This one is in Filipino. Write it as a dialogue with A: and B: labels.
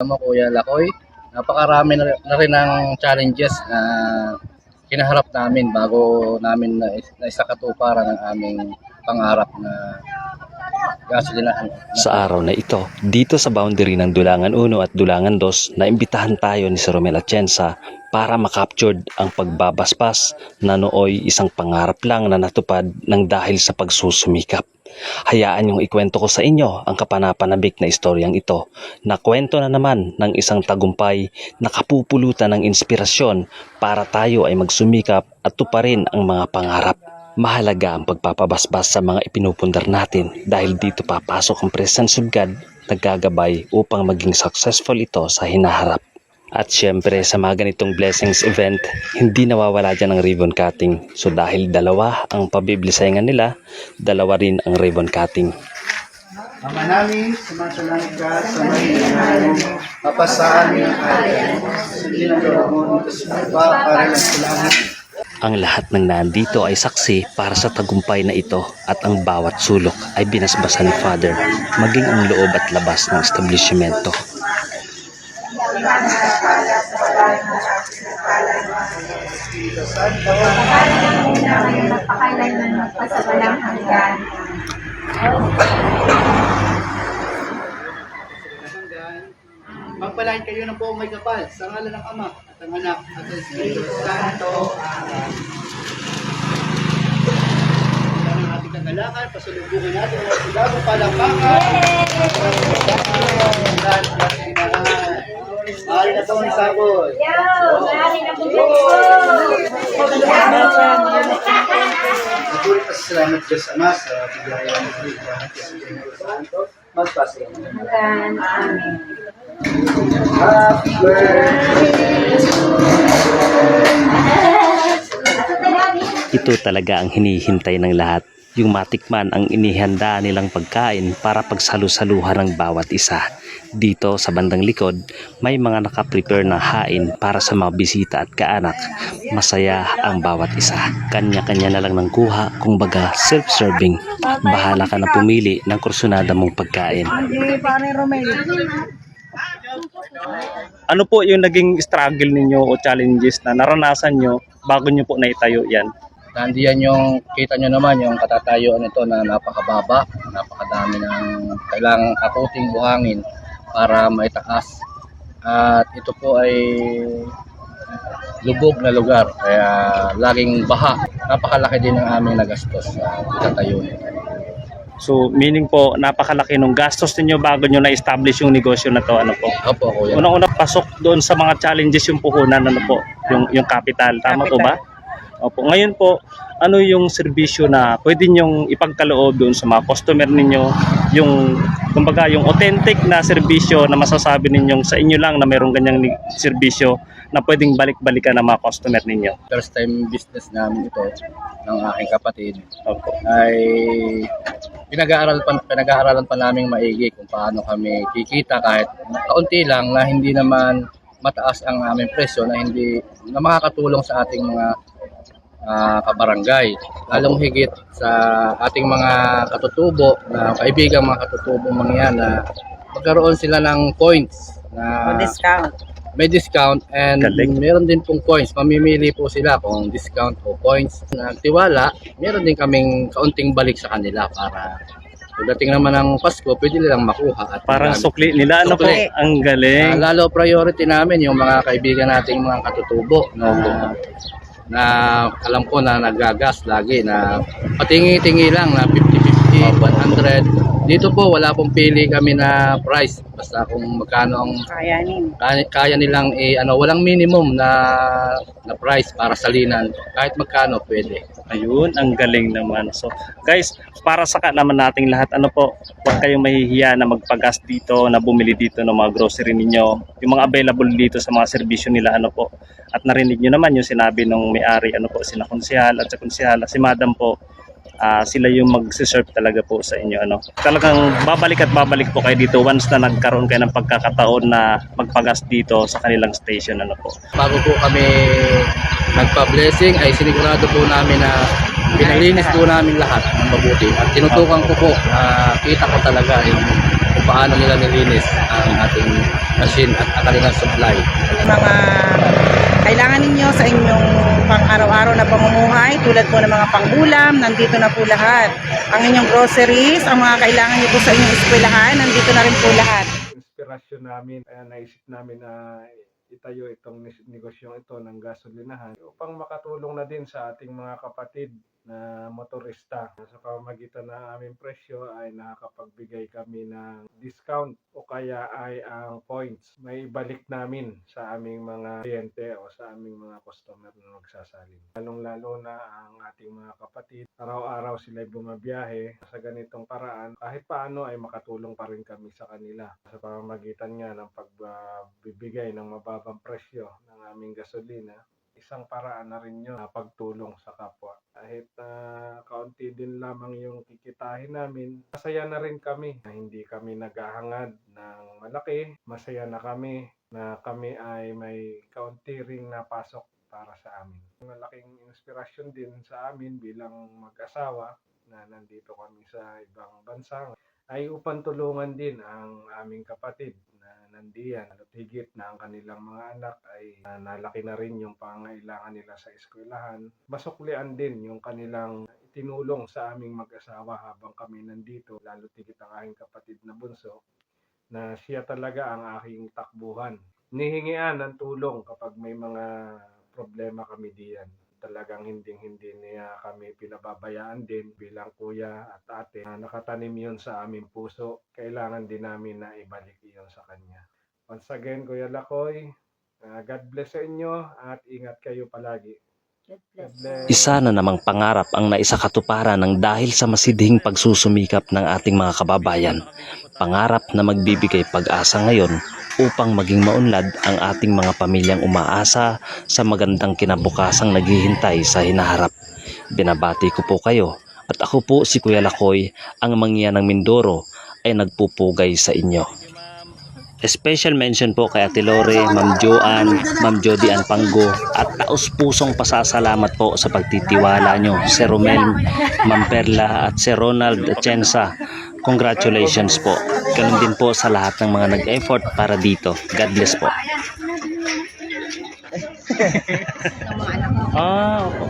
A: Mo Kuya Lakoy, napakarami na rin ng challenges na kinaharap namin bago namin na isakatuparan ang aming pangarap na gasolinahan.
B: Sa araw na ito, dito sa boundary ng Dulangan 1 at Dulangan 2, naimbitahan tayo ni Sir Romel Atienza para makaptured ang pagbabasbas na nooy isang pangarap lang na natupad ng dahil sa pagsusumikap. Hayaan niyong ikwento ko sa inyo ang kapanapanabik na istoryang ito na kwento na naman ng isang tagumpay na kapupulutan ng inspirasyon para tayo ay magsumikap at tuparin ang mga pangarap. Mahalaga ang pagpapabasbas sa mga ipinupundar natin dahil dito papasok ang presence of God na gagabay upang maging successful ito sa hinaharap. At syempre sa mga ganitong blessings event, hindi nawawala dyan ang ribbon cutting. So dahil dalawa ang pabiblisayangan nila, dalawa rin ang ribbon cutting.
C: Ama namin, sumasalangit ka sa Panginoon, papasaan niyo ang atin, hindi na doon, para ng langit.
B: Ang lahat ng nandito ay saksi para sa tagumpay na ito at ang bawat sulok ay binasbasan ni Father, maging ang loob at labas ng establishmento.
C: Magpalain kayo ng buong may kapal sa ngalan ng Ama at ng Anak at ng Espiritu Santo. Amen. Ang ating kagalakan, pasalubungan natin ang silagang palakpakan. Mahal na pong sabon. Mabulit pa sa salamat Diyos Ama sa bigay ng Espiritu Santo. Magpasalamat.
D: Amen.
C: Happy birthday.
B: Ito talaga ang hinihintay ng lahat, yung matikman ang inihanda nilang pagkain para pagsalu-saluhan ng bawat isa. Dito sa bandang likod, may mga nakaprepare na hain para sa mga bisita at kaanak. Masaya ang bawat isa. Kanya-kanya na lang ng kuha, kumbaga self-serving. Bahala ka na pumili ng kursunada mong pagkain. Ano po yung naging struggle ninyo o challenges na naranasan nyo bago nyo po naitayo yan?
A: Nandiyan yung, kita nyo naman yung katatayuan nito na napakababa, napakadami ng kailangang akuting buhangin para maitaas. At ito po ay lubog na lugar, kaya laging baha. Napakalaki din ang aming nagastos sa itatayo nito.
B: So meaning po napakalaki ng gastos niyo bago nyo na-establish yung negosyo na to, ano po?
A: Opo, kuya.
B: Unang-una pasok doon sa mga challenges yung puhunan, ano po, yung capital, tama po ba? Opo. Ngayon po, ano yung serbisyo na pwede nyong ipagkaloob doon sa mga customer ninyo, yung kumbaga yung authentic na serbisyo na masasabi ninyong sa inyo lang na mayroong ganyang serbisyo na pwedeng balik-balikan ng mga customer ninyo?
A: First time business namin ito ng aking kapatid.
B: Opo.
A: Ay pinag-aaralan pa namin maigi kung paano kami kikita kahit kaunti lang na hindi naman mataas ang aming presyo na makakatulong sa ating mga kabarangay. Lalong higit sa ating mga katutubo na kaibigang mga katutubo mga yan na magkaroon sila ng points na may discount and
B: Galing.
A: meron din pong points. Mamimili po sila kung discount o points. Nagtiwala, meron din kaming kaunting balik sa kanila para pagdating naman ng Pasko, pwede nilang makuha. At
B: Parang sukli nila, ano po?
A: Sukli.
B: Ang galing.
A: lalo priority namin yung mga kaibigan nating mga katutubo na alam ko na nagagas lagi na patingi-tingi lang na 50-50, 100. Dito po wala pong pili kami na price basta kung magkano ang kaya nilang walang minimum na price para salinan, kahit magkano pwede.
B: Ayun, ang galing naman. So, guys, para sa naman nating lahat, ano po, huwag kayong mahihiya na magpagas dito, na bumili dito ng mga grocery ninyo. Yung mga available dito sa mga serbisyo nila, ano po. At narinig nyo naman yung sinabi ng may-ari, ano po, sina konsehal at sa konsehala, si madam po, sila yung mag-serve talaga po sa inyo, ano. Talagang babalik at babalik po kayo dito once na nagkaroon kayo ng pagkakataon na magpagas dito sa kanilang station, ano po.
A: Bago po kami nagpa-blessing ay sinigurado po namin na pinaglinis po namin lahat ng mabuti at tinutukan ko po, kita ko talaga yung kung paano nila nilinis ang ating machine at ang kanilang supply.
D: Mga kailangan ninyo sa inyong pang-araw-araw na pamumuhay, tulad po ng mga pang-ulam, nandito na po lahat. Ang inyong groceries, ang mga kailangan niyo po sa inyong eskwelahan, nandito na rin po lahat.
E: Inspirasyon namin, kaya naisip namin na itayo itong negosyong ito ng gasolinahan upang makatulong na din sa ating mga kapatid na motorista. Sa pamamagitan ng aming presyo ay nakakapagbigay kami ng discount o kaya ay ang points. May ibalik namin sa aming mga kliyente o sa aming mga customer na magsasalin. Lalong-lalo na ang ating mga kapatid. Araw-araw sila'y bumabiyahe. Sa ganitong paraan, kahit paano ay makatulong pa rin kami sa kanila. Sa pamamagitan nga ng pagbibigay ng mababang presyo ng aming gasolina, isang paraan na rin yun na pagtulong sa kapwa. Kahit kaunti din lamang yung kikitahin namin, masaya na rin kami na hindi kami naghahangad ng malaki. Masaya na kami ay may kaunti ring napasok para sa amin. Malaking inspirasyon din sa amin bilang mag-asawa na nandito kami sa ibang bansa ay upang tulungan din ang aming kapatid na nandiyan at higit na ang kanilang mga anak ay nalaki na rin yung pangangailangan nila sa eskwelahan. Masuklian din yung kanilang tinulong sa aming mag-asawa habang kami nandito, lalo tigit ang aking kapatid na bunso na siya talaga ang aking takbuhan. Nihingian ng tulong kapag may mga problema kami diyan. Talagang hindi niya kami pinababayaan din bilang kuya at ate. Nakatanim yun sa aming puso. Kailangan din namin na ibalik yun sa kanya. Once again, Kuya Lakoy, God bless sa inyo at ingat kayo palagi. God bless.
B: Isa na namang pangarap ang naisakatuparan ng dahil sa masidhing pagsusumikap ng ating mga kababayan. Pangarap na magbibigay pag-asa ngayon upang maging maunlad ang ating mga pamilyang umaasa sa magandang kinabukasang naghihintay sa hinaharap. Binabati ko po kayo at ako po si Kuya Lakoy, ang mangyan ng Mindoro ay nagpupugay sa inyo. Special mention po kay Ate Lore, Ma'am Joanne, Ma'am Jody Ann Panggo at taos-pusong pasasalamat po sa pagtitiwala nyo, Sir Romel, Ma'am Perla at Sir Ronald Atienza. Congratulations po. Ganun din po sa lahat ng mga nag-effort para dito. God bless po. Opo.